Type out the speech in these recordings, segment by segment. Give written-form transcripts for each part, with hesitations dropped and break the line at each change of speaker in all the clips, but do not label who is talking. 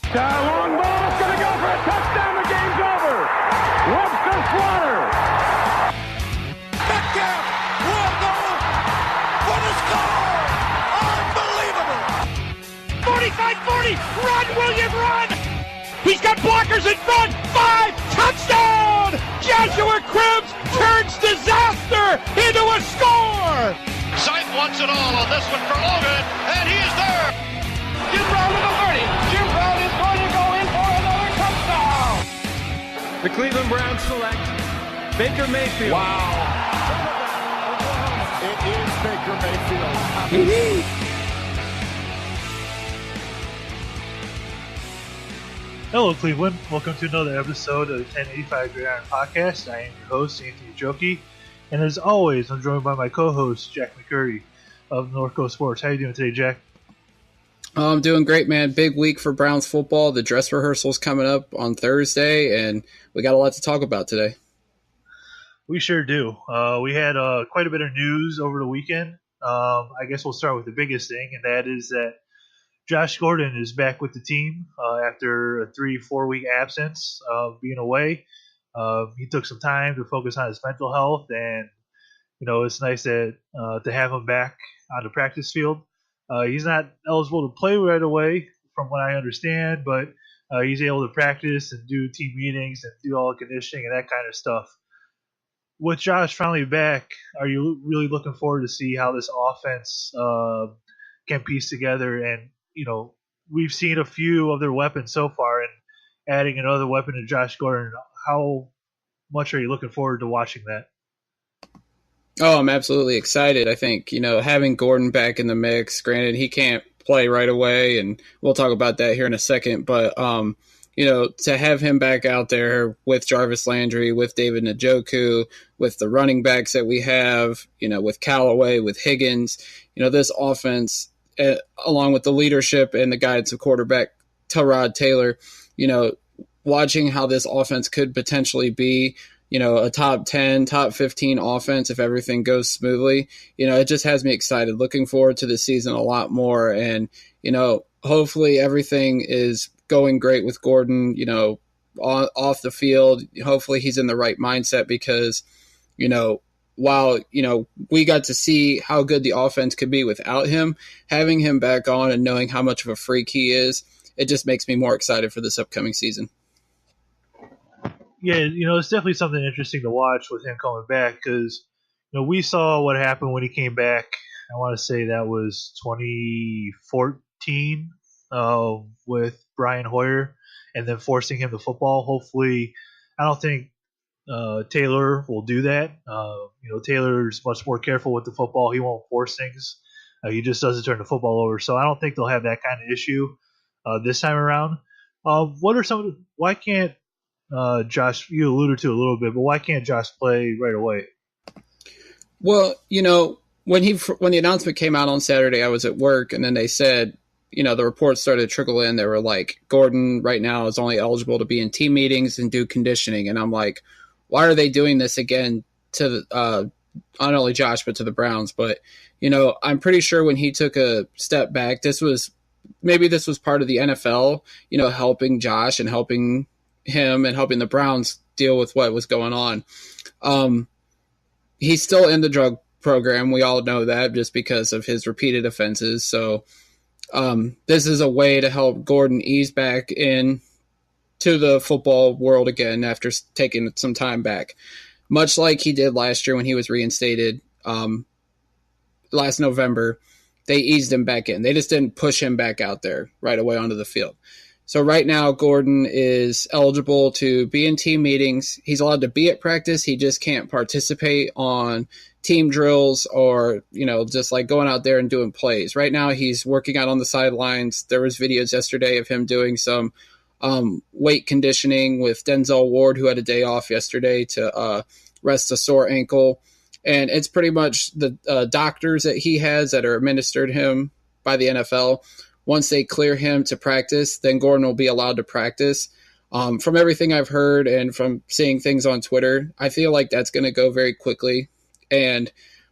Long ball is going to go for a touchdown. The game's over. Webster Slaughter.
Metcalf will go for the score. Unbelievable.
45-40. Run, William, run. He's got blockers in front. 5. Touchdown. Joshua Cribbs turns disaster into a score.
Sight wants it all on this one for Logan, and he is there.
Jim Brown to the 30. Jim Brown is going to go in for another touchdown.
The Cleveland Browns select Baker Mayfield.
Wow. It is Baker Mayfield.
Hello, Cleveland. Welcome to another episode of the 1085 Gridiron Podcast. I am your host, Anthony Joki. And as always, I'm joined by my co-host, Jack McCurry of North Coast Sports. How you doing today, Jack?
I'm doing great, man. Big week for Browns football. The dress rehearsal's coming up on Thursday, and we got a lot to talk about today.
We sure do. We had quite a bit of news over the weekend. I guess we'll start with the biggest thing, and that is that Josh Gordon is back with the team after a 3-4 week absence of being away. He took some time to focus on his mental health, and it's nice to have him back on the practice field. He's not eligible to play right away, from what I understand, but he's able to practice and do team meetings and do all the conditioning and that kind of stuff. With Josh finally back, are you really looking forward to see how this offense can piece together? And we've seen a few of their weapons so far, and adding another weapon to Josh Gordon, how much are you looking forward to watching that?
Oh, I'm absolutely excited. I think, having Gordon back in the mix, granted he can't play right away, and we'll talk about that here in a second, but, to have him back out there with Jarvis Landry, with David Njoku, with the running backs that we have, with Callaway, with Higgins, this offense, along with the leadership and the guidance of quarterback Tyrod Taylor, watching how this offense could potentially be, a top 10, top 15 offense if everything goes smoothly. It just has me excited, looking forward to the season a lot more. And, hopefully everything is going great with Gordon, off the field. Hopefully he's in the right mindset because, while, we got to see how good the offense could be without him, having him back on and knowing how much of a freak he is, it just makes me more excited for this upcoming season.
Yeah, it's definitely something interesting to watch with him coming back because, we saw what happened when he came back. I want to say that was 2014 with Brian Hoyer and then forcing him to football. Hopefully, I don't think Taylor will do that. Taylor's much more careful with the football. He won't force things. He just doesn't turn the football over. So I don't think they'll have that kind of issue this time around. Why can't Josh, you alluded to a little bit, but why can't Josh play right away?
Well, when the announcement came out on Saturday, I was at work, and then they said, the reports started to trickle in. They were like, Gordon right now is only eligible to be in team meetings and do conditioning. And I'm like, why are they doing this again to not only Josh, but to the Browns? But, I'm pretty sure when he took a step back, this was part of the NFL, helping Josh and helping him and helping the Browns deal with what was going on. He's still in the drug program. We all know that just because of his repeated offenses. So this is a way to help Gordon ease back in to the football world again after taking some time back, much like he did last year when he was reinstated last November. They eased him back in. They just didn't push him back out there right away onto the field. So right now, Gordon is eligible to be in team meetings. He's allowed to be at practice. He just can't participate on team drills or, just like going out there and doing plays. Right now, he's working out on the sidelines. There was videos yesterday of him doing some weight conditioning with Denzel Ward, who had a day off yesterday to rest a sore ankle. And it's pretty much the doctors that he has that are administered him by the NFL. Once they clear him to practice, then Gordon will be allowed to practice. From everything I've heard and from seeing things on Twitter, I feel like that's going to go very quickly. And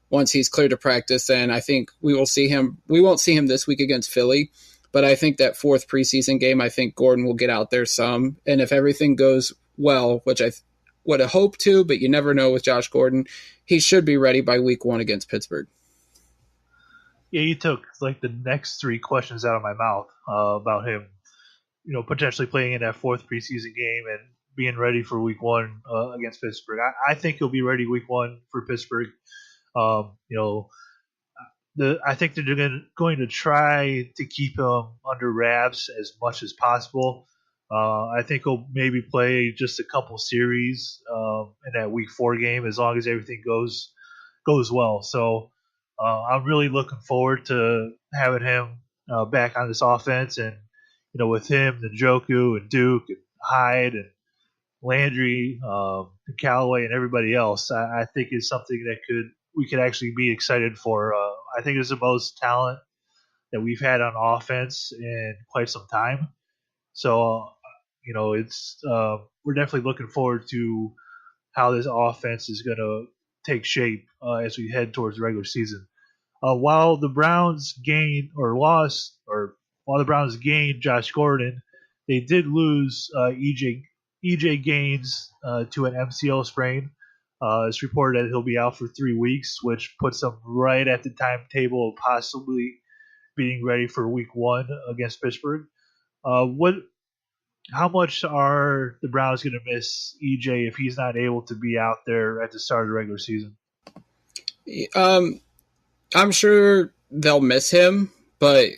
once he's cleared to practice, then I think we will see him. We won't see him this week against Philly, But I think that fourth preseason game, I think Gordon will get out there some. And if everything goes well, which I would have hoped to, but you never know with Josh Gordon, he should be ready by week 1 against Pittsburgh.
Yeah, you took like the next 3 questions out of my mouth about him, potentially playing in that fourth preseason game and being ready for week 1 against Pittsburgh. I think he'll be ready week 1 for Pittsburgh. I think they're going to try to keep him under wraps as much as possible. I think he'll maybe play just a couple series in that week 4 game as long as everything goes well. So I'm really looking forward to having him back on this offense, and with him, the Njoku and Duke and Hyde and Landry, and Callaway and everybody else, I think is something that we could actually be excited for. I think it's the most talent that we've had on offense in quite some time. So, it's we're definitely looking forward to how this offense is going to take shape as we head towards the regular season. While the Browns gained Josh Gordon, they did lose EJ Gaines to an MCL sprain. It's reported that he'll be out for 3 weeks, which puts him right at the timetable of possibly being ready for week 1 against Pittsburgh. How much are the Browns going to miss EJ if he's not able to be out there at the start of the regular season?
I'm sure they'll miss him, but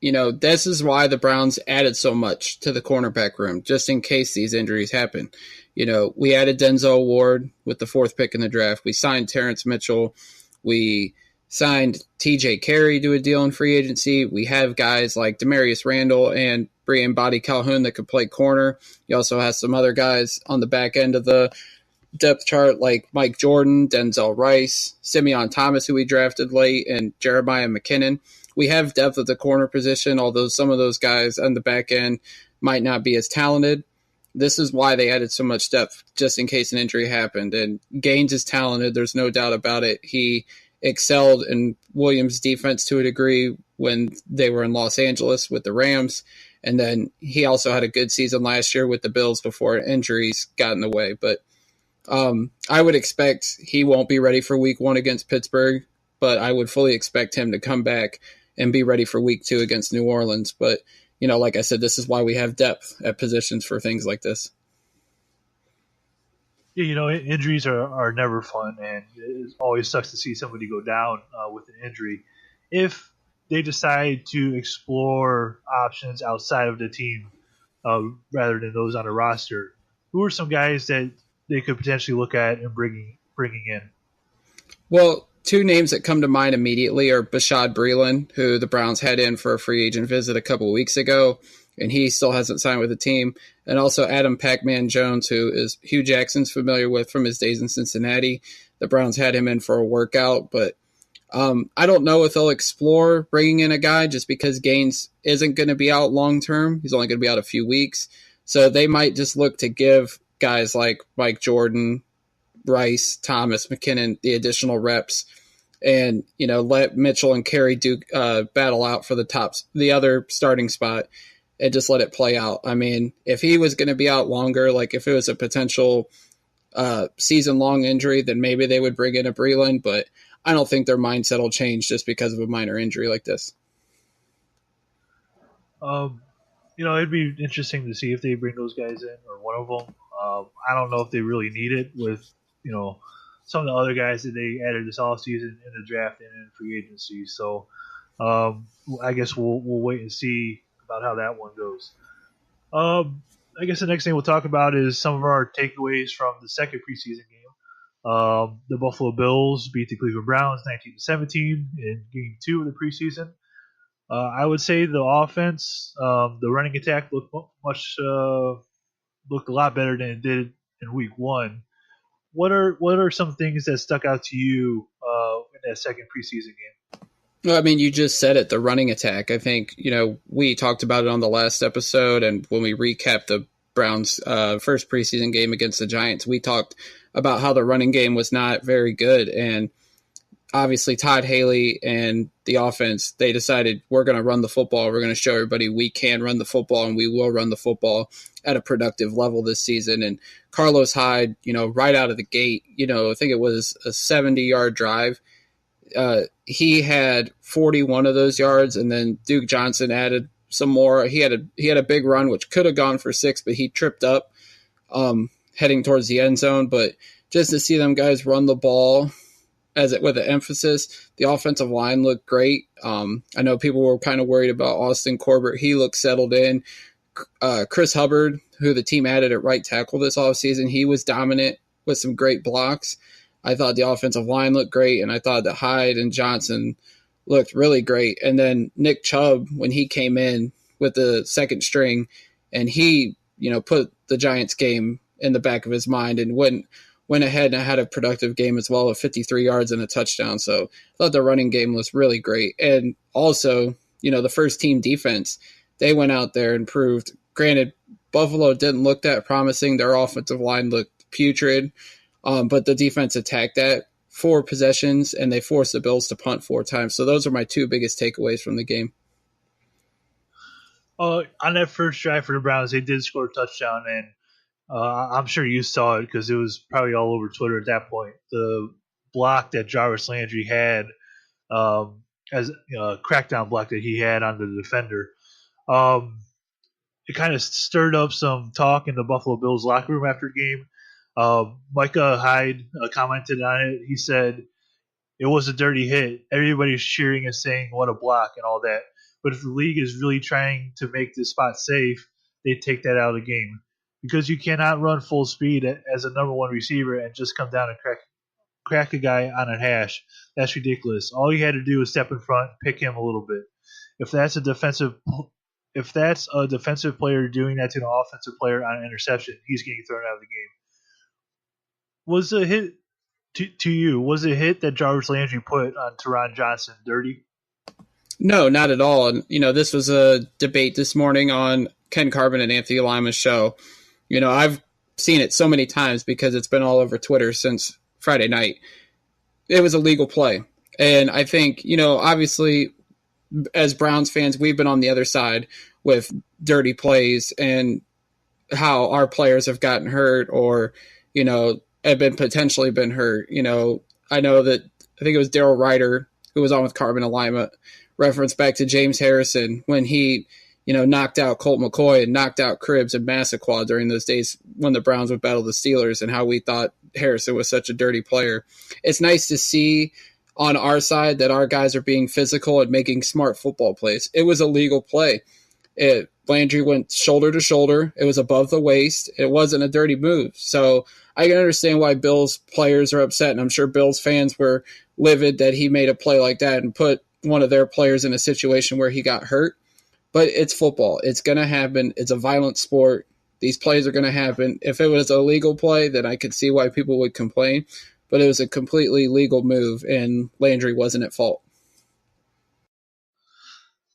this is why the Browns added so much to the cornerback room, just in case these injuries happen. We added Denzel Ward with the 4th pick in the draft. We signed Terrence Mitchell. We signed TJ Carey to a deal in free agency. We have guys like Demarius Randall and Brian Body Calhoun that could play corner. You also have some other guys on the back end of the depth chart like Mike Jordan, Denzel Rice, Simeon Thomas, who we drafted late, and Jeremiah McKinnon. We have depth at the corner position, although some of those guys on the back end might not be as talented. This is why they added so much depth, just in case an injury happened. And Gaines is talented. There's no doubt about it. He excelled in Williams' defense to a degree when they were in Los Angeles with the Rams. And then he also had a good season last year with the Bills before injuries got in the way. But I would expect he won't be ready for week 1 against Pittsburgh, but I would fully expect him to come back and be ready for week 2 against New Orleans. But, like I said, this is why we have depth at positions for things like this.
Yeah, injuries are never fun, and it always sucks to see somebody go down with an injury. If they decide to explore options outside of the team rather than those on the roster, who are some guys that they could potentially look at and bringing in?
Well, 2 names that come to mind immediately are Bashaud Breeland, who the Browns had in for a free agent visit a couple of weeks ago, and he still hasn't signed with the team. And also Adam Pac-Man Jones, who is Hugh Jackson's familiar with from his days in Cincinnati. The Browns had him in for a workout, but I don't know if they'll explore bringing in a guy just because Gaines isn't going to be out long-term. He's only going to be out a few weeks. So they might just look to give guys like Mike Jordan, Rice, Thomas, McKinnon the additional reps and, let Mitchell and Carey battle out for the other starting spot and just let it play out. I mean, if he was going to be out longer, like if it was a potential season-long injury, then maybe they would bring in a Breeland, but I don't think their mindset will change just because of a minor injury like this.
It'd be interesting to see if they bring those guys in or one of them. I don't know if they really need it with, some of the other guys that they added this offseason in the draft and in free agency. So I guess we'll wait and see about how that one goes. I guess the next thing we'll talk about is some of our takeaways from the second preseason game. The Buffalo Bills beat the Cleveland Browns 19-17 in Game 2 of the preseason. I would say the offense, the running attack looked a lot better than it did in Week 1. What are some things that stuck out to you in that second preseason game?
Well, I mean, you just said it, the running attack. I think, we talked about it on the last episode, and when we recapped the Browns' first preseason game against the Giants, we talked about how the running game was not very good, and obviously Todd Haley and the offense, they decided we're going to run the football. We're going to show everybody we can run the football, and we will run the football at a productive level this season. And Carlos Hyde, right out of the gate, I think it was a 70-yard drive. He had 41 of those yards, and then Duke Johnson added some more. He had a big run, which could have gone for 6, but he tripped up heading towards the end zone. But just to see them guys run the ball with an emphasis, the offensive line looked great. I know people were kind of worried about Austin Corbett. He looked settled in. Chris Hubbard, who the team added at right tackle this offseason, he was dominant with some great blocks. I thought the offensive line looked great, and I thought that Hyde and Johnson looked really great. And then Nick Chubb, when he came in with the second string, and he, put the Giants game in the back of his mind and went ahead and had a productive game as well, with 53 yards and a touchdown. So I thought the running game was really great. And also, the first team defense, they went out there and proved, granted, Buffalo didn't look that promising. Their offensive line looked putrid, but the defense attacked that 4 possessions, and they forced the Bills to punt 4 times. So those are my 2 biggest takeaways from the game.
On that first drive for the Browns, they did score a touchdown, and I'm sure you saw it because it was probably all over Twitter at that point. The block that Jarvis Landry had, as a crackdown block that he had on the defender, it kind of stirred up some talk in the Buffalo Bills locker room after the game. Micah Hyde commented on it. He said it was a dirty hit. Everybody's cheering and saying what a block and all that. But if the league is really trying to make this spot safe, they take that out of the game. Because you cannot run full speed as a number 1 receiver and just come down and crack a guy on a hash. That's ridiculous. All you had to do was step in front, pick him a little bit. If that's a defensive player doing that to an offensive player on an interception, he's getting thrown out of the game. Was the hit to you? Was the hit that Jarvis Landry put on Teron Johnson dirty?
No, not at all. And this was a debate this morning on Ken Carbon and Anthony Lima's show. I've seen it so many times because it's been all over Twitter since Friday night. It was a legal play. And I think, obviously, as Browns fans, we've been on the other side with dirty plays and how our players have gotten hurt or, have been potentially been hurt. I know that I think it was Daryl Ryder who was on with Carbon and Lima reference back to James Harrison when he knocked out Colt McCoy and knocked out Cribbs and Massaquoi during those days when the Browns would battle the Steelers, and how we thought Harrison was such a dirty player. It's nice to see on our side that our guys are being physical and making smart football plays. It was a legal play. Landry went shoulder to shoulder. It was above the waist. It wasn't a dirty move. So I can understand why Bills players are upset, and I'm sure Bills fans were livid that he made a play like that and put one of their players in a situation where he got hurt. But it's football. It's going to happen. It's a violent sport. These plays are going to happen. If it was a legal play, then I could see why people would complain. But it was a completely legal move, and Landry wasn't at fault.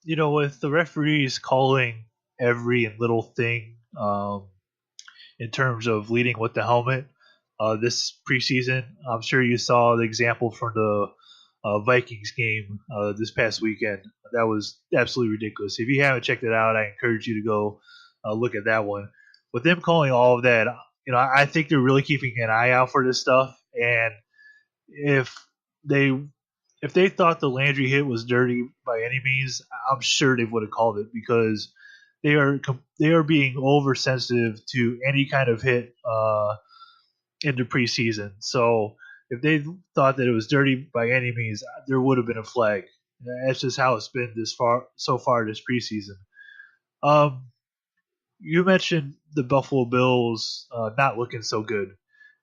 With the referees calling every little thing in terms of leading with the helmet this preseason, I'm sure you saw the example from the Vikings game this past weekend. That was absolutely ridiculous. If you haven't checked it out, I encourage you to go look at that one. With them calling all of that, I think they're really keeping an eye out for this stuff. And if they thought the Landry hit was dirty by any means, I'm sure they would have called it, because they are being oversensitive to any kind of hit in the preseason. So if they thought that it was dirty by any means, there would have been a flag. That's just how it's been so far this preseason. You mentioned the Buffalo Bills not looking so good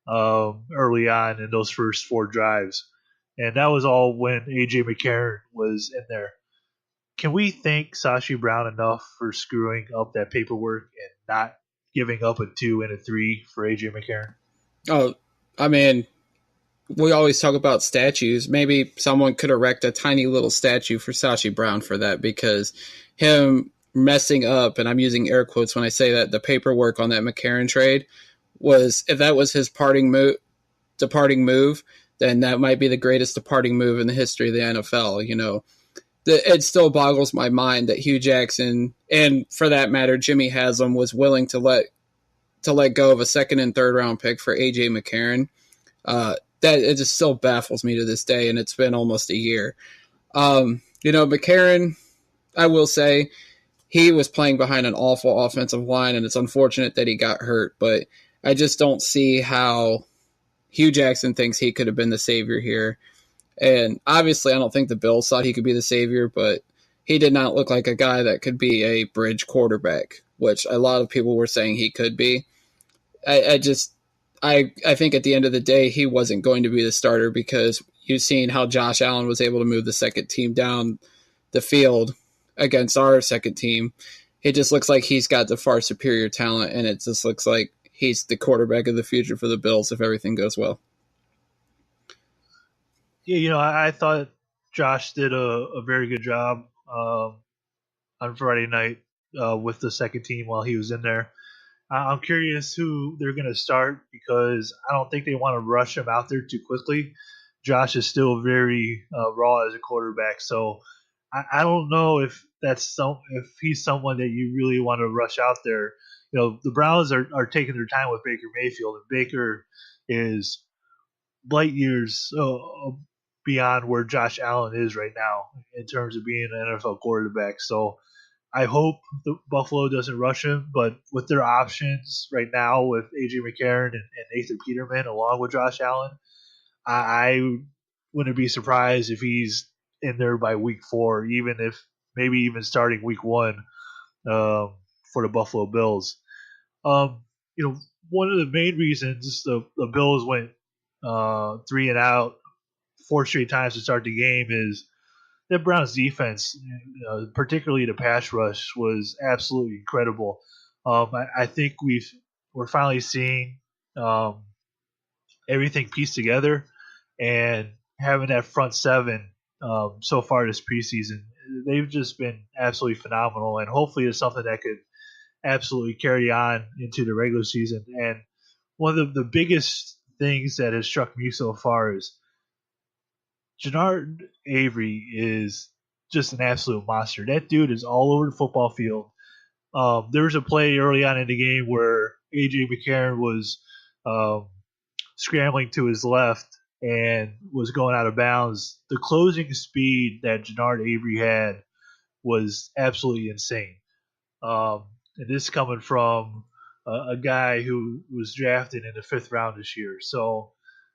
early on in those first 4 drives, and that was all when A.J. McCarron was in there. Can we thank Sashi Brown enough for screwing up that paperwork and not giving up a 2 and a 3 for A.J. McCarron?
Oh, I mean, we always talk about statues. Maybe someone could erect a tiny little statue for Sashi Brown for that, because him messing up, and I'm using air quotes when I say that, the paperwork on that McCarron trade was, if that was his departing move, then that might be the greatest departing move in the history of the NFL. It still boggles my mind that Hugh Jackson, and for that matter, Jimmy Haslam, was willing to let go of a second and third round pick for A.J. McCarron. That it just still baffles me to this day, and it's been almost a year. McCarron, I will say, he was playing behind an awful offensive line, and it's unfortunate that he got hurt, but I just don't see how Hugh Jackson thinks he could have been the savior here. And obviously, I don't think the Bills thought he could be the savior, but he did not look like a guy that could be a bridge quarterback, which a lot of people were saying he could be. I think at the end of the day, he wasn't going to be the starter because you've seen how Josh Allen was able to move the second team down the field against our second team. It just looks like he's got the far superior talent, and it just looks like he's the quarterback of the future for the Bills if everything goes well.
Yeah, I thought Josh did a very good job on Friday night with the second team while he was in there. I'm curious who they're going to start because I don't think they want to rush him out there too quickly. Josh is still very raw as a quarterback, so I don't know if if he's someone that you really want to rush out there. The Browns are taking their time with Baker Mayfield, and Baker is light years beyond where Josh Allen is right now in terms of being an NFL quarterback. So I hope the Buffalo doesn't rush him, but with their options right now with A.J. McCarron and Nathan Peterman along with Josh Allen, I wouldn't be surprised if he's in there by week 4, maybe even starting week 1 for the Buffalo Bills. One of the main reasons the Bills went 3 and out 4 straight times to start the game is the Browns defense, particularly the pass rush, was absolutely incredible. I think we're finally seeing everything pieced together, and having that front seven so far this preseason, they've just been absolutely phenomenal, and hopefully it's something that could absolutely carry on into the regular season. And one of the biggest things that has struck me so far is Jannard Avery is just an absolute monster. That dude is all over the football field. There was a play early on in the game where A.J. McCarron was scrambling to his left and was going out of bounds. The closing speed that Jannard Avery had was absolutely insane. And this coming from a guy who was drafted in the 5th round this year. So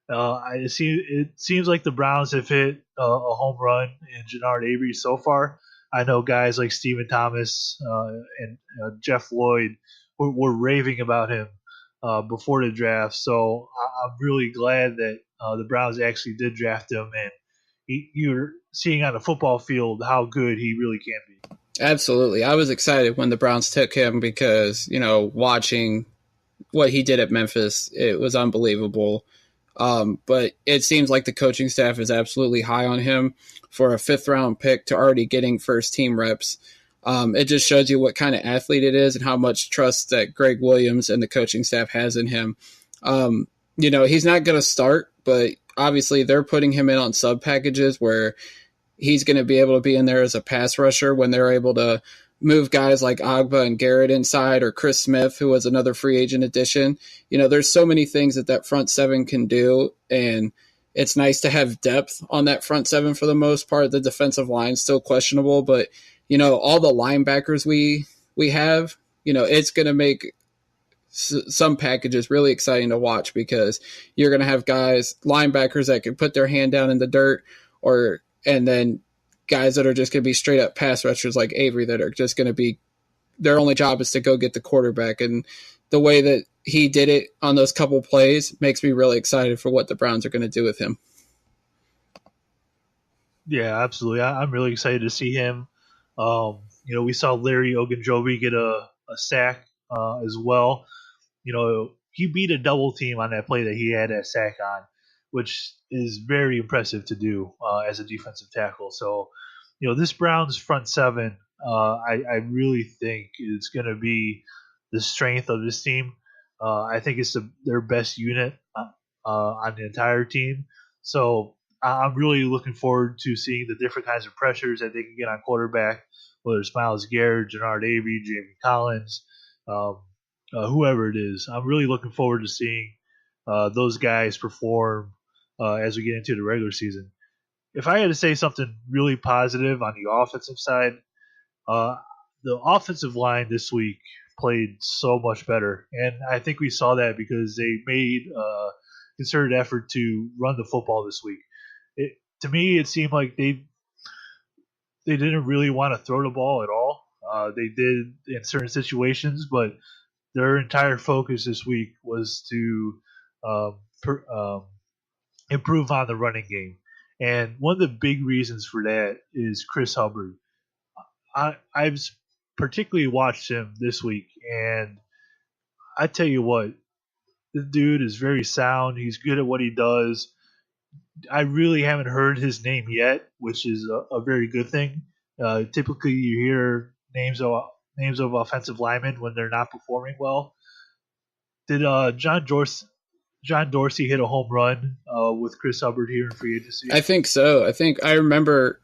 it seems like the Browns have hit a home run in Jannard Avery so far. I know guys like Stephen Thomas and Jeff Lloyd were raving about him before the draft. So I'm really glad that the Browns actually did draft him, and you're seeing on the football field how good he really can be.
Absolutely. I was excited when the Browns took him because, watching what he did at Memphis, it was unbelievable. But it seems like the coaching staff is absolutely high on him for a 5th round pick to already getting first team reps. It just shows you what kind of athlete it is and how much trust that Greg Williams and the coaching staff has in him. He's not going to start, but obviously they're putting him in on sub packages where he's going to be able to be in there as a pass rusher when they're able to move guys like Agba and Garrett inside, or Chris Smith, who was another free agent addition. There's so many things that front seven can do, and it's nice to have depth on that front seven for the most part. The defensive line's still questionable, but, all the linebackers we have, it's going to make some packages really exciting to watch because you're going to have linebackers that can put their hand down in the dirt, and then guys that are just going to be straight up pass rushers like Avery that are just going to be, their only job is to go get the quarterback. And the way that he did it on those couple plays makes me really excited for what the Browns are going to do with him.
Yeah, absolutely. I'm really excited to see him. We saw Larry Ogunjobi get a sack as well. He beat a double team on that play that he had that sack on, which is very impressive to do as a defensive tackle. So, this Browns front seven, I really think is going to be the strength of this team. I think it's their best unit on the entire team. So I'm really looking forward to seeing the different kinds of pressures that they can get on quarterback, whether it's Myles Garrett, Jannard Avery, Jamie Collins, whoever it is. I'm really looking forward to seeing those guys perform as we get into the regular season. If I had to say something really positive on the offensive side, uh, the offensive line this week played so much better, and I think we saw that because they made a concerted effort to run the football this week. To me, it seemed like they didn't really want to throw the ball at all. They did in certain situations, but their entire focus this week was to um, improve on the running game. And one of the big reasons for that is Chris Hubbard. I've particularly watched him this week, and I tell you what, the dude is very sound. He's good at what he does. I really haven't heard his name yet, which is a very good thing. Typically, you hear names of offensive linemen when they're not performing well. Did John Dorsey hit a home run with Chris Hubbard here in free agency?
I think so. I remember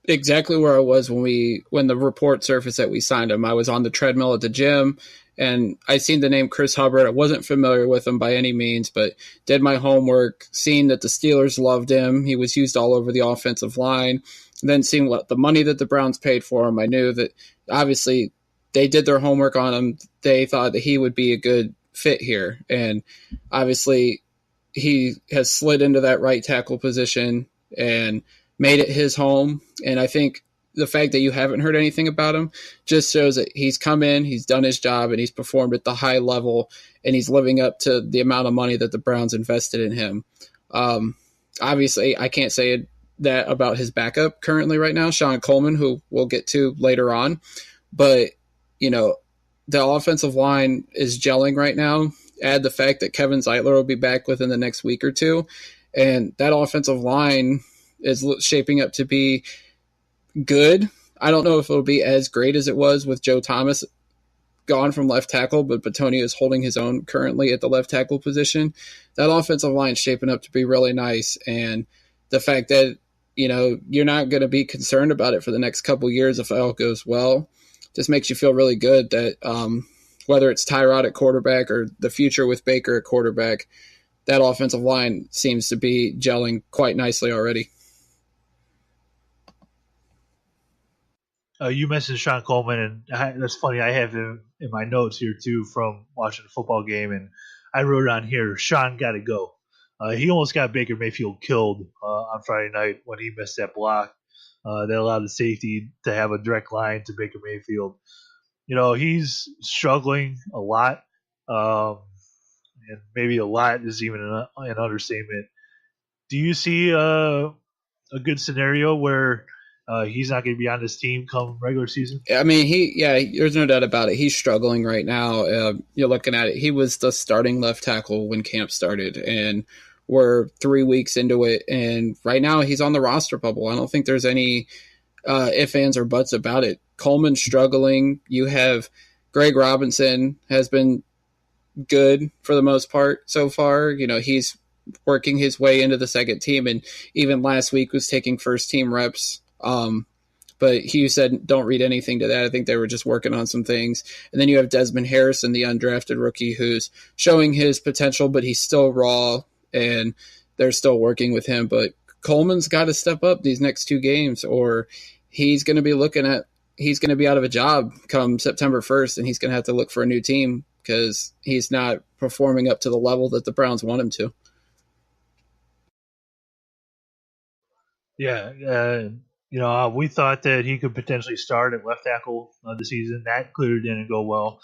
exactly where I was when the report surfaced that we signed him. I was on the treadmill at the gym, and I seen the name Chris Hubbard. I wasn't familiar with him by any means, but did my homework, seeing that the Steelers loved him. He was used all over the offensive line. Then seeing what the money that the Browns paid for him, I knew that obviously they did their homework on him. They thought that he would be a good fit here, and obviously he has slid into that right tackle position and made it his home. And I think the fact that you haven't heard anything about him just shows that he's come in, he's done his job, and he's performed at the high level, and he's living up to the amount of money that the Browns invested in him. Obviously, I can't say that about his backup currently right now, Sean Coleman, who we'll get to later on. But, the offensive line is gelling right now. Add the fact that Kevin Zeitler will be back within the next week or two, and that offensive line is shaping up to be good. I don't know if it'll be as great as it was with Joe Thomas gone from left tackle, but Bitonio is holding his own currently at the left tackle position. That offensive line is shaping up to be really nice, and the fact that you're not going to be concerned about it for the next couple years if all goes well just makes you feel really good that whether it's Tyrod at quarterback or the future with Baker at quarterback, that offensive line seems to be gelling quite nicely already.
You mentioned Sean Coleman, and that's funny. I have him in my notes here too from watching the football game, and I wrote on here, Sean got to go. He almost got Baker Mayfield killed on Friday night when he missed that block that allowed the safety to have a direct line to Baker Mayfield. He's struggling a lot, and maybe a lot is even an understatement. Do you see a good scenario where he's not going to be on this team come regular season?
I mean, there's no doubt about it. He's struggling right now. You're looking at it. He was the starting left tackle when camp started, and we're 3 weeks into it. And right now he's on the roster bubble. I don't think there's any ifs, ands, or buts about it. Coleman's struggling. You have Greg Robinson has been good for the most part so far. He's working his way into the second team, and even last week was taking first team reps. But Hugh said, don't read anything to that. I think they were just working on some things. And then you have Desmond Harrison, the undrafted rookie, who's showing his potential, but he's still raw, and they're still working with him. But Coleman's got to step up these next 2 games, or he's going to be out of a job come September 1st, and he's going to have to look for a new team because he's not performing up to the level that the Browns want him to.
Yeah, we thought that he could potentially start at left tackle this season. That clearly didn't go well.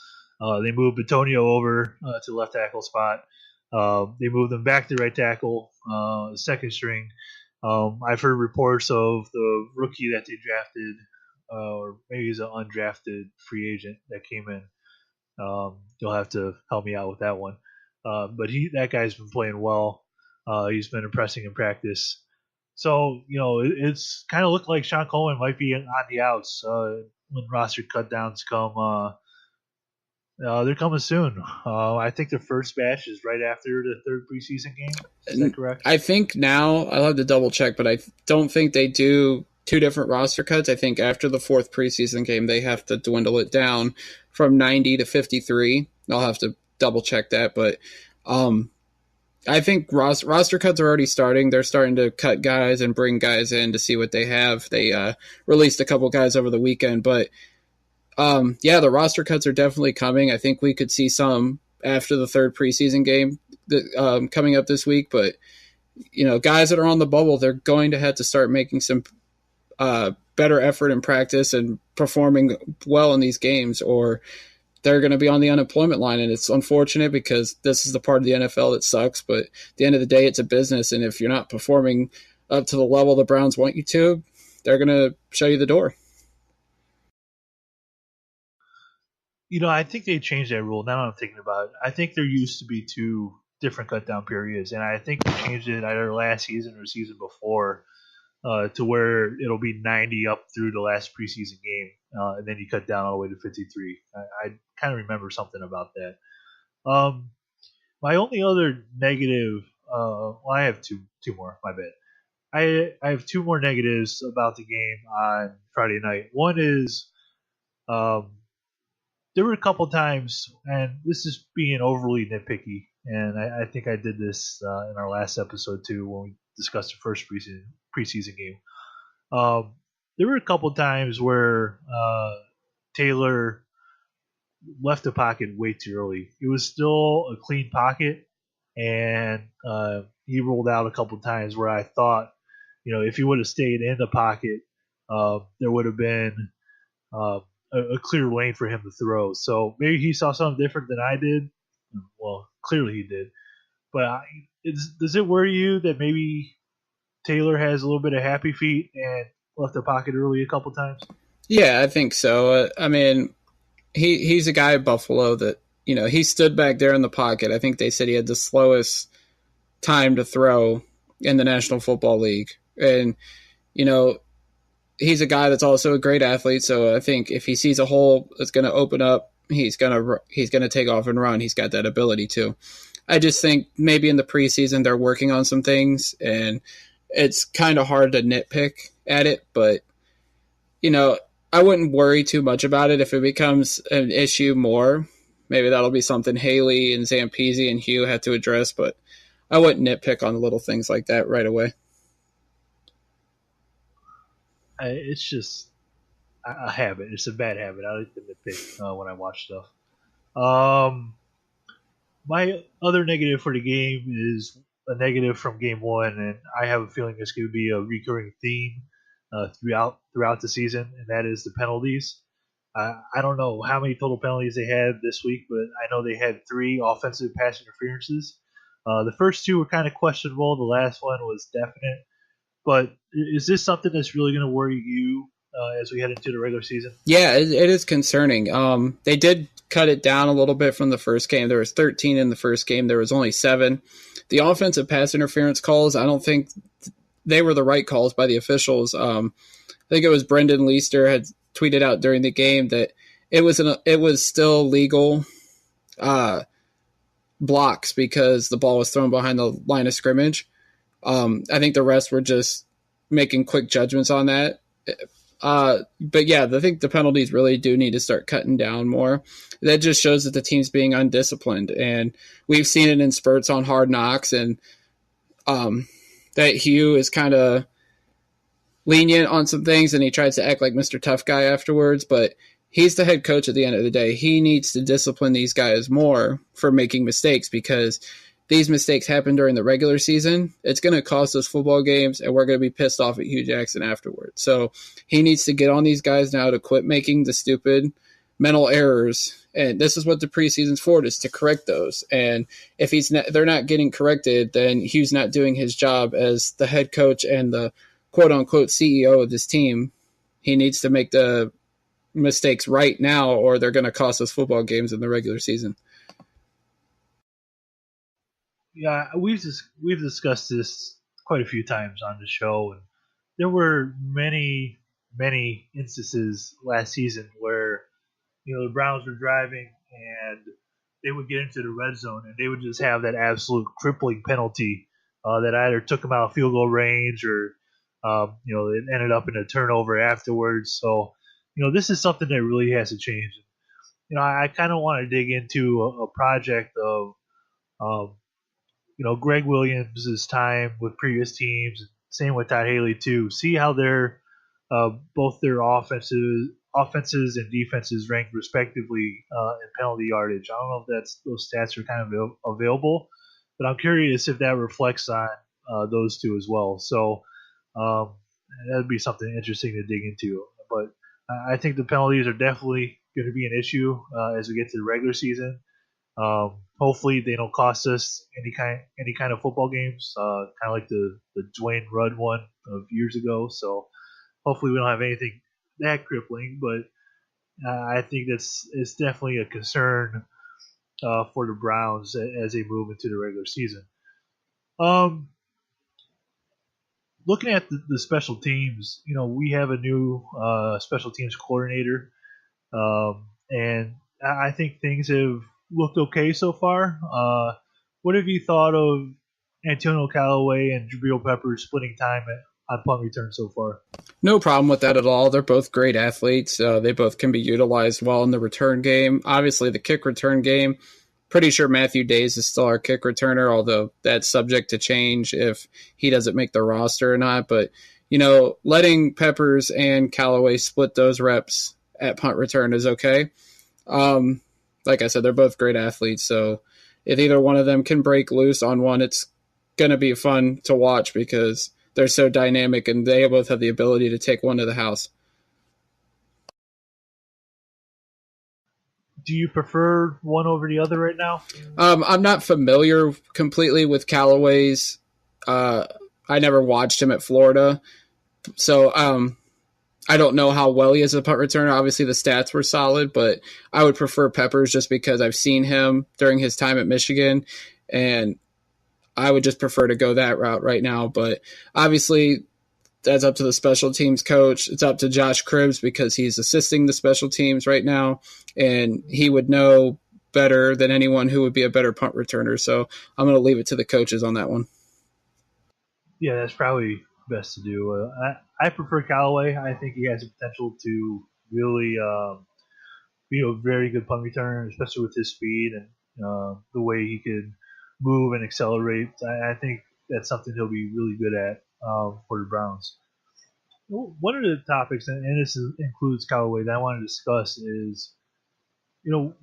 They moved Bitonio over to the left tackle spot. They moved him back to right tackle, second string. I've heard reports of the rookie that they drafted, or maybe he's an undrafted free agent that came in. You'll have to help me out with that one. But that guy's been playing well. He's been impressing in practice. So, it's kind of looked like Sean Coleman might be on the outs when roster cutdowns come They're coming soon. I think the first batch is right after the third preseason game. Is that correct?
I think now, I'll have to double check, but I don't think they do two different roster cuts. I think after the fourth preseason game, they have to dwindle it down from 90 to 53. I'll have to double check that, but I think roster cuts are already starting. They're starting to cut guys and bring guys in to see what they have. They released a couple guys over the weekend, but the roster cuts are definitely coming. I think we could see some after the third preseason game coming up this week, but guys that are on the bubble, they're going to have to start making some better effort in practice and performing well in these games, or they're going to be on the unemployment line. And it's unfortunate because this is the part of the NFL that sucks, but at the end of the day, it's a business. And if you're not performing up to the level the Browns want you to, they're going to show you the door.
I think they changed that rule. Now I'm thinking about it. I think there used to be two different cut down periods, and I think they changed it either last season or season before to where it'll be 90 up through the last preseason game, and then you cut down all the way to 53. I kind of remember something about that. My only other negative, I have two more. My bad. I have two more negatives about the game on Friday night. One is there were a couple times, and this is being overly nitpicky, and I think I did this in our last episode too when we discussed the first preseason game. There were a couple times where Taylor left the pocket way too early. It was still a clean pocket, and he rolled out a couple times where I thought, if he would have stayed in the pocket, there would have been a clear lane for him to throw. So maybe he saw something different than I did. Well, clearly he did. But does it worry you that maybe Taylor has a little bit of happy feet and left the pocket early a couple times?
Yeah, I think so. He's a guy at Buffalo that, he stood back there in the pocket. I think they said he had the slowest time to throw in the National Football League. And, he's a guy that's also a great athlete. So I think if he sees a hole that's going to open up, he's going to take off and run. He's got that ability to. I just think maybe in the preseason they're working on some things, and it's kind of hard to nitpick at it. But, I wouldn't worry too much about it. If it becomes an issue more, maybe that'll be something Haley and Zampese and Hugh have to address. But I wouldn't nitpick on little things like that right away.
It's just a habit. It's a bad habit. I like to nitpick when I watch stuff. My other negative for the game is a negative from game one, and I have a feeling it's going to be a recurring theme throughout the season, and that is the penalties. I don't know how many total penalties they had this week, but I know they had 3 offensive pass interferences. The first 2 were kind of questionable. The last one was definite. But is this something that's really going to worry you as we head into the regular season?
Yeah, it is concerning. They did cut it down a little bit from the first game. There was 13 in the first game. There was only 7. The offensive pass interference calls, I don't think they were the right calls by the officials. I think it was Brendan Leister had tweeted out during the game that it was still legal blocks because the ball was thrown behind the line of scrimmage. I think the rest were just making quick judgments on that. But yeah, I think the penalties really do need to start cutting down more. That just shows that the team's being undisciplined, and we've seen it in spurts on Hard Knocks, and that Hugh is kind of lenient on some things, and he tries to act like Mr. Tough Guy afterwards, but he's the head coach at the end of the day. He needs to discipline these guys more for making mistakes, because these mistakes happen during the regular season. It's going to cost us football games, and we're going to be pissed off at Hugh Jackson afterwards. So he needs to get on these guys now to quit making the stupid mental errors. And this is what the preseason's for, is to correct those. And if they're not getting corrected, then Hugh's not doing his job as the head coach and the quote-unquote CEO of this team. He needs to make the mistakes right now, or they're going to cost us football games in the regular season.
Yeah, we've discussed this quite a few times on the show, and there were many instances last season where the Browns were driving and they would get into the red zone, and they would just have that absolute crippling penalty that either took them out of field goal range or it ended up in a turnover afterwards. So, this is something that really has to change. I kind of want to dig into a project of, Greg Williams' time with previous teams. Same with Todd Haley too. See how their both their offenses and defenses ranked respectively in penalty yardage. I don't know if those stats are kind of available, but I'm curious if that reflects on those two as well. So that would be something interesting to dig into. But I think the penalties are definitely going to be an issue as we get to the regular season. Hopefully they don't cost us any kind of football games, kind of like the Dwayne Rudd one of years ago. So hopefully we don't have anything that crippling, but I think it's definitely a concern for the Browns as they move into the regular season. Looking at the special teams, we have a new special teams coordinator, and I think things have looked okay so far. What have you thought of Antonio Callaway and Jabril Peppers splitting time on punt return so far?
No problem with that at all. They're both great athletes. They both can be utilized well in the return game. Obviously, the kick return game, pretty sure Matthew Days is still our kick returner, although that's subject to change if he doesn't make the roster or not. But, letting Peppers and Callaway split those reps at punt return is okay. Like I said, they're both great athletes, so if either one of them can break loose on one, it's going to be fun to watch because they're so dynamic and they both have the ability to take one to the house.
Do you prefer one over the other right now?
I'm not familiar completely with Callaway's. I never watched him at Florida, so I don't know how well he is a punt returner. Obviously, the stats were solid, but I would prefer Peppers just because I've seen him during his time at Michigan, and I would just prefer to go that route right now. But obviously, that's up to the special teams coach. It's up to Josh Cribbs because he's assisting the special teams right now, and he would know better than anyone who would be a better punt returner. So I'm going to leave it to the coaches on that one.
Yeah, that's probably best to do. I prefer Callaway. I think he has the potential to really be a very good punt returner, especially with his speed and the way he could move and accelerate. I think that's something he'll be really good at for the Browns. One of the topics, and this includes Callaway, that I want to discuss is,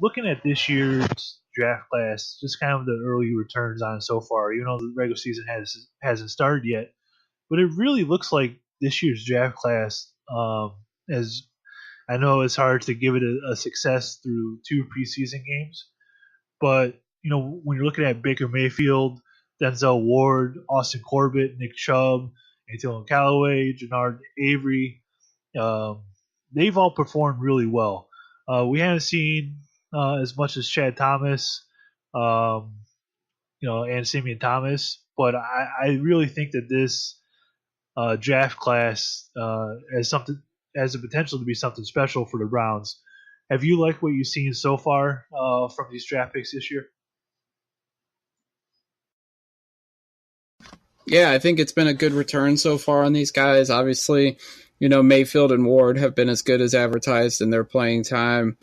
looking at this year's draft class, just kind of the early returns on it so far. The regular season hasn't started yet, but it really looks like this year's draft class, as I know it's hard to give it a success through 2 preseason games, but when you're looking at Baker Mayfield, Denzel Ward, Austin Corbett, Nick Chubb, Antonio Callaway, Jannard Avery, they've all performed really well. We haven't seen as much as Chad Thomas, and Simeon Thomas, but I really think that this draft class has the potential to be something special for the Browns. Have you liked what you've seen so far from these draft picks this year?
Yeah, I think it's been a good return so far on these guys. Obviously, Mayfield and Ward have been as good as advertised in their playing time.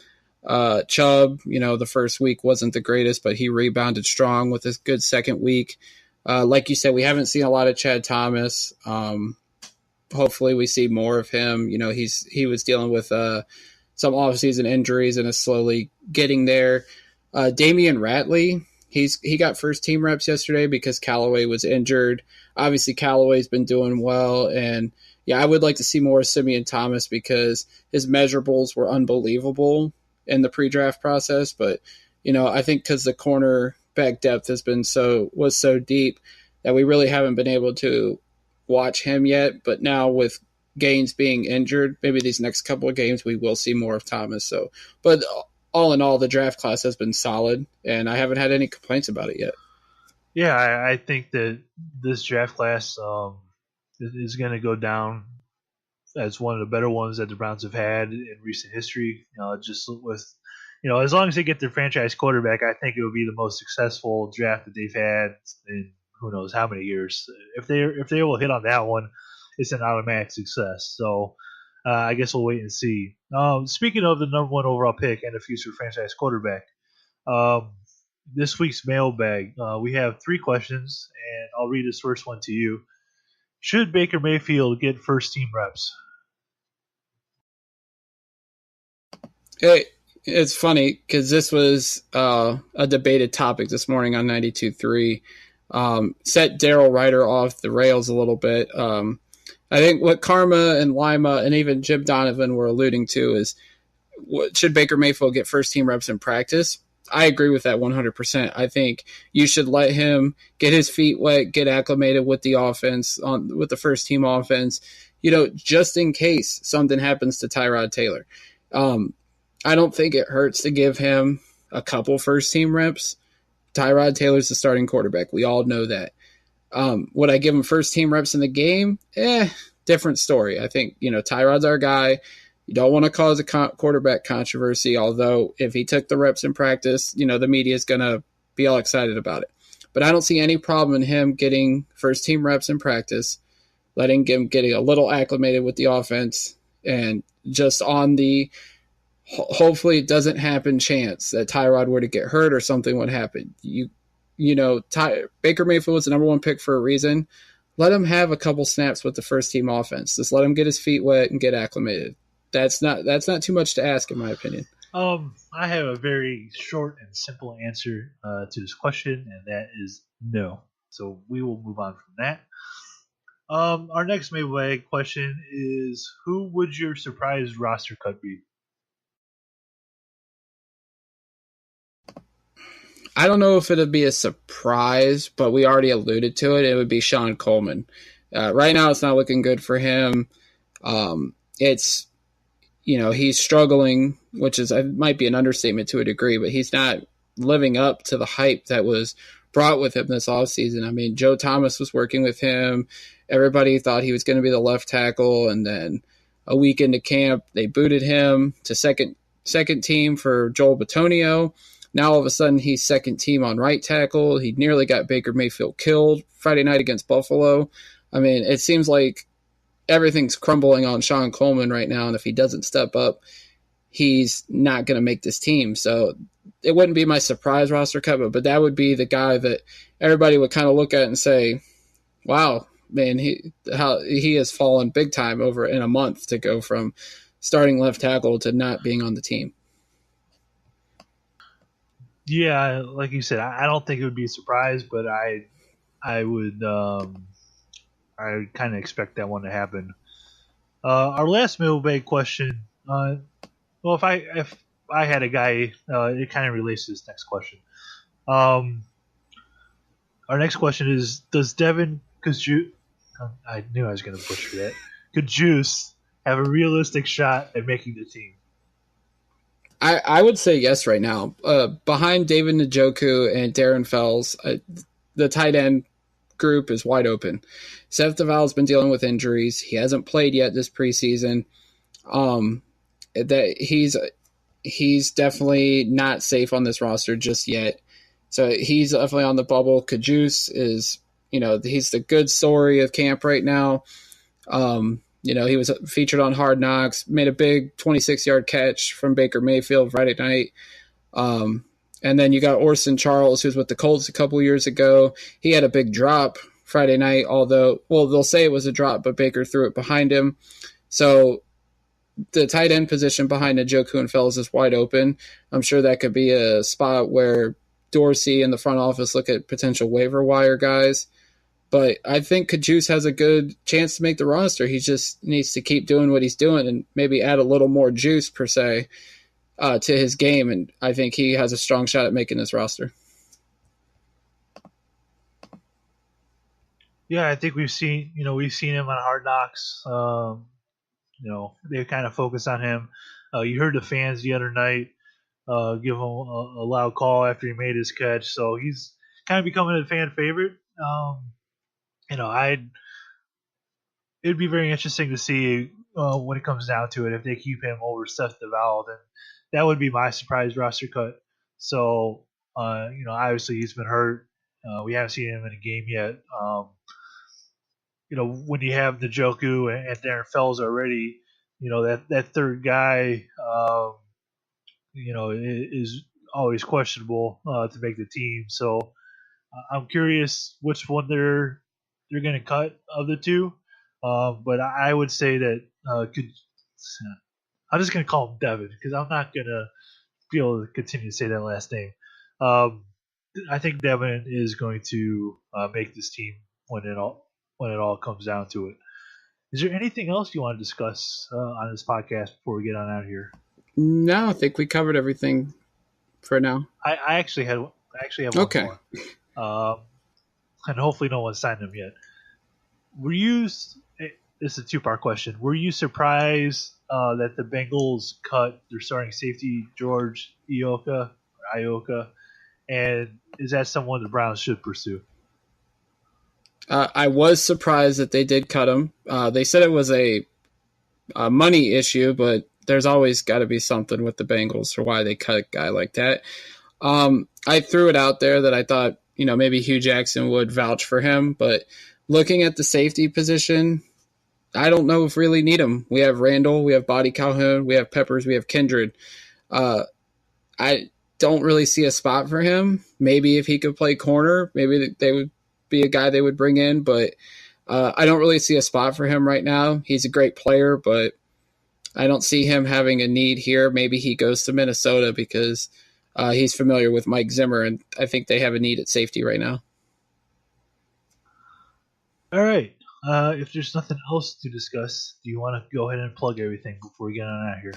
Chubb, the first week wasn't the greatest, but he rebounded strong with a good second week. Like you said, we haven't seen a lot of Chad Thomas. Hopefully we see more of him. He was dealing with some offseason injuries and is slowly getting there. Damian Ratley, he got first team reps yesterday because Callaway was injured. Obviously Callaway's been doing well, and I would like to see more Simeon Thomas because his measurables were unbelievable in the pre-draft process. But I think because the cornerback depth was so deep that we really haven't been able to watch him yet. But now with Gaines being injured, maybe these next couple of games we will see more of Thomas. So, but all in all, the draft class has been solid, and I haven't had any complaints about it yet.
Yeah, I think that this draft class is going to go down as one of the better ones that the Browns have had in recent history. Just with as long as they get their franchise quarterback, I think it would be the most successful draft that they've had in who knows how many years. If they will hit on that one, it's an automatic success. So I guess we'll wait and see. Speaking of the number one overall pick and the future franchise quarterback, this week's mailbag, we have 3 questions, and I'll read this first one to you. Should Baker Mayfield get first team reps?
Hey, it's funny because this was a debated topic this morning on 92.3. Set Daryl Ryder off the rails a little bit. I think what Karma and Lima and even Jim Donovan were alluding to is, should Baker Mayfield get first team reps in practice? I agree with that 100%. I think you should let him get his feet wet, get acclimated with the offense, with the first team offense, just in case something happens to Tyrod Taylor. I don't think it hurts to give him a couple first team reps. Tyrod Taylor's the starting quarterback. We all know that. Would I give him first team reps in the game? Different story. I think, Tyrod's our guy. You don't want to cause a quarterback controversy, although if he took the reps in practice, the media is going to be all excited about it. But I don't see any problem in him getting first team reps in practice, letting him getting a little acclimated with the offense, and just on the hopefully it doesn't happen chance that Tyrod were to get hurt or something would happen. Baker Mayfield was the number 1 pick for a reason. Let him have a couple snaps with the first team offense. Just let him get his feet wet and get acclimated. That's not too much to ask, in my opinion.
I have a very short and simple answer to this question, and that is no. So we will move on from that. Our next mailbag question is, who would your surprise roster cut be?
I don't know if it'll be a surprise, but we already alluded to it. It would be Sean Coleman. Right now, it's not looking good for him. He's struggling, which might be an understatement to a degree, but he's not living up to the hype that was brought with him this offseason. I mean, Joe Thomas was working with him. Everybody thought he was going to be the left tackle, and then a week into camp, they booted him to second team for Joel Bitonio. Now, all of a sudden, he's second team on right tackle. He nearly got Baker Mayfield killed Friday night against Buffalo. I mean, it seems like everything's crumbling on Sean Coleman right now, and if he doesn't step up, he's not going to make this team. So it wouldn't be my surprise roster cut, but that would be the guy that everybody would kind of look at and say, wow, man, he has fallen big time over in a month to go from starting left tackle to not being on the team.
Yeah, like you said, I don't think it would be a surprise, but I would I kind of expect that one to happen. Our last mailbag question. If I had a guy, it kind of relates to this next question. Our next question is: does Devin Kajus? I knew I was going to butcher that. Kajus have a realistic shot at making the team?
I would say yes right now. Behind David Njoku and Darren Fells, the tight end group is wide open. Seth Duvall's been dealing with injuries. He hasn't played yet this preseason. That he's definitely not safe on this roster just yet. So he's definitely on the bubble. Kajus is, he's the good story of camp right now. He was featured on Hard Knocks, made a big 26-yard catch from Baker Mayfield Friday night. And then you got Orson Charles, who was with the Colts a couple years ago. He had a big drop Friday night, although, they'll say it was a drop, but Baker threw it behind him. So the tight end position behind Njoku and Fells is wide open. I'm sure that could be a spot where Dorsey and the front office look at potential waiver wire guys. But I think Kajus has a good chance to make the roster. He just needs to keep doing what he's doing and maybe add a little more juice, per se, to his game. And I think he has a strong shot at making this roster.
Yeah, I think we've seen him on Hard Knocks. They kind of focus on him. You heard the fans the other night give him a loud call after he made his catch. So he's kind of becoming a fan favorite. It'd be very interesting to see when it comes down to it if they keep him over Seth Duvall. Then that would be my surprise roster cut. So, obviously he's been hurt. We haven't seen him in a game yet. When you have the Joku and Darren Fells already, that third guy, is always questionable to make the team. So I'm curious which one they're going to cut of the two. But I would say that I'm just going to call him Devin because I'm not going to be able to continue to say that last name. I think Devin is going to make this team when it all comes down to it. Is there anything else you want to discuss on this podcast before we get on out of here?
No, I think we covered everything for now.
I actually have one more. And hopefully no one signed them yet. This is a two-part question. Were you surprised that the Bengals cut their starting safety, George Ioka, and is that someone the Browns should pursue?
I was surprised that they did cut him. They said it was a money issue, but there's always got to be something with the Bengals for why they cut a guy like that. I threw it out there that I thought, maybe Hugh Jackson would vouch for him, but looking at the safety position, I don't know if we really need him. We have Randall, we have Bodie Calhoun, we have Peppers, we have Kindred. I don't really see a spot for him. Maybe if he could play corner, maybe they would be a guy they would bring in, but I don't really see a spot for him right now. He's a great player, but I don't see him having a need here. Maybe he goes to Minnesota because he's familiar with Mike Zimmer, and I think they have a need at safety right now.
All right. If there's nothing else to discuss, do you want to go ahead and plug everything before we get on out of here?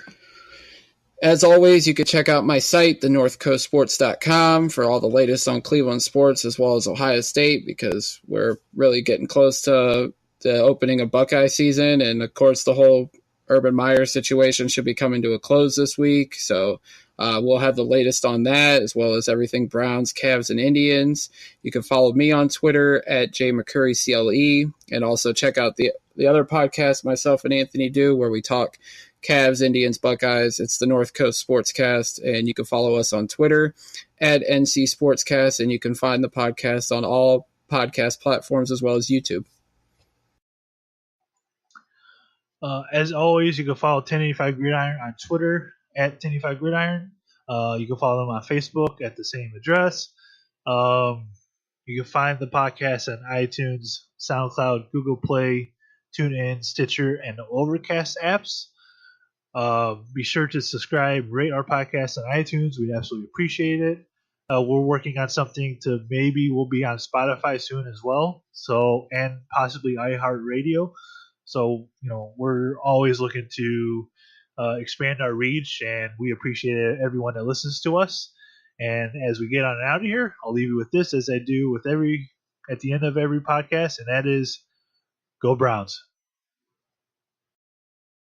As always, you can check out my site, thenorthcoastsports.com, for all the latest on Cleveland sports as well as Ohio State, because we're really getting close to the opening of Buckeye season. And, of course, the whole Urban Meyer situation should be coming to a close this week. So we'll have the latest on that as well as everything Browns, Cavs, and Indians. You can follow me on Twitter at JMcCurryCLE, and also check out the other podcast myself and Anthony do where we talk Cavs, Indians, Buckeyes. It's the North Coast Sportscast, and you can follow us on Twitter at NC Sportscast, and you can find the podcast on all podcast platforms as well as YouTube.
As always, you can follow 1085 Gridiron on Twitter at 1085 Gridiron. You can follow them on Facebook at the same address. You can find the podcast on iTunes, SoundCloud, Google Play, TuneIn, Stitcher, and the Overcast apps. Be sure to subscribe, rate our podcast on iTunes. We'd absolutely appreciate it. We're working on something to maybe we'll be on Spotify soon as well. So, and possibly iHeartRadio. So, we're always looking to expand our reach, and we appreciate everyone that listens to us. And as we get on out of here, I'll leave you with this, as I do with at the end of every podcast, and that is, go Browns.